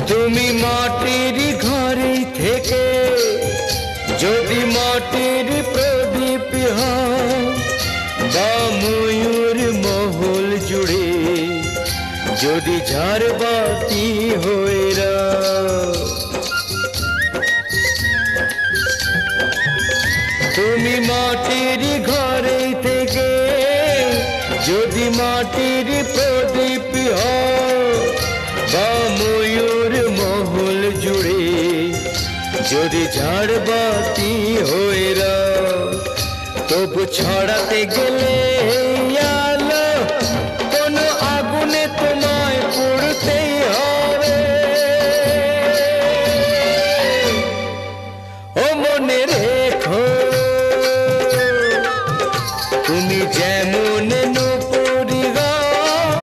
তুমি মাটির ঘরে থেকে যদি মাটির প্রদীপ হও, বা ময়ূর মহল জুড়ে যদি ঝাড়বাতি হয়ে রাও। তুমি মাটির ঘরে থেকে যদি মাটির প্রদীপ হও, বা ময়ূর মহল জুড়ে যদি ঝাড়বাতি হয়ে রাও, তবু ছড়াতে গেলে